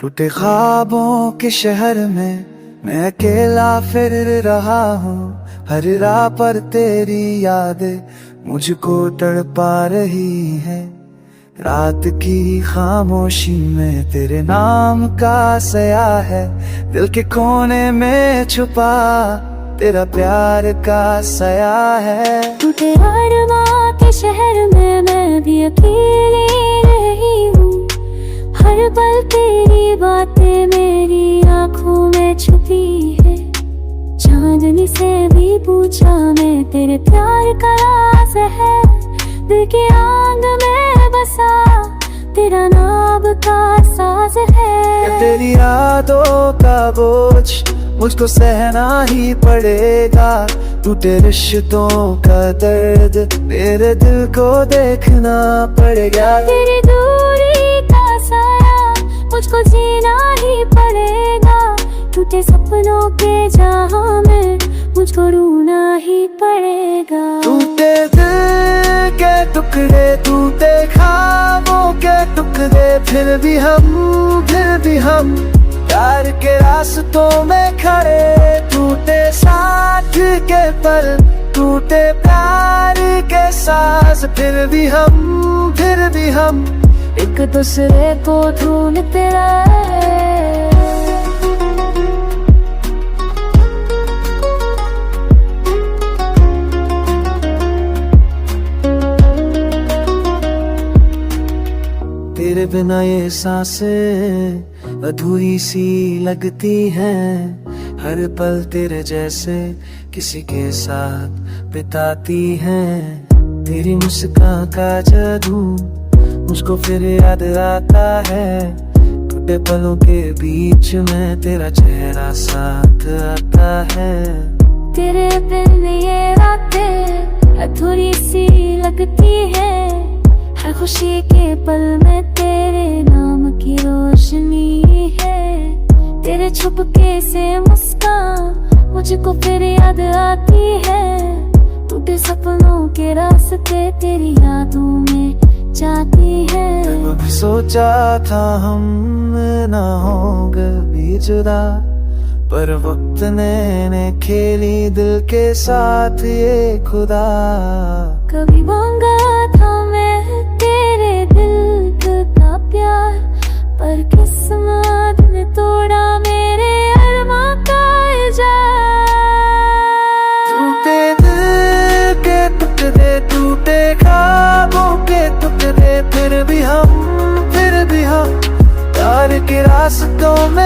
टूटे ख्वाबों के शहर में मैं अकेला फिर रहा हूँ। हर राह पर तेरी यादें मुझको तड़पा रही है। रात की खामोशी में तेरे नाम का सया है। दिल के कोने में छुपा तेरा प्यार का सया है। टूटे अरमां के शहर में मैं भी अकेली रही हूँ। हर पल तेरी बातें मेरी आँखों में छुपी है। चांदनी से भी पूछा मैं तेरे प्यार का राज है। दिल के आंग में बसा तेरा नाम का साज है। तेरी यादों का बोझ मुझको सहना ही पड़ेगा। टूटे रिश्तों का दर्द मेरे दिल को देखना पड़ेगा। तेरी दूरी का साया मुझको जीना ही पड़ेगा। टूटे सपनों के जहां में मुझको रोना ही पड़ेगा। टूटे दिल के टुकड़े टूटे ख्वाबों के टुकड़े फिर भी हम प्यार के रास्तों में खड़े। टूटे साथ के पल टूटे प्यार के साथ फिर भी हम एक दूसरे को ढूंढते रहे। तेरे बिना ये सांसें अधूरी सी लगती हैं। हर पल तेरे जैसे किसी के साथ बिताती हैं। तेरी मुस्कान का जादू मुझको फिर याद आता है। टूटे पलों के बीच में तेरा चेहरा साथ आता है। तेरे बिन ये रातें अधूरी सी लगती है। हर खुशी के पल में तेरे नाम की रोशनी है। तेरे छुपके से मुस्कान मुझको फिर याद आती है। टूटे सपनों के रास्ते तेरी यादों में जाती है। कभी सोचा था हम ना होंगे भी जुदा, पर वक्त ने खेली दिल के साथ ये खुदा। कभी मांगा था मैं तेरे दिल का प्यार, पर किस्मत ने तोड़ा मेरे अरमां का इज़हार। टूटे दिल के टुकड़े टूटे ख्वाबों के टुकड़े फिर भी हम प्यार के रास्तों में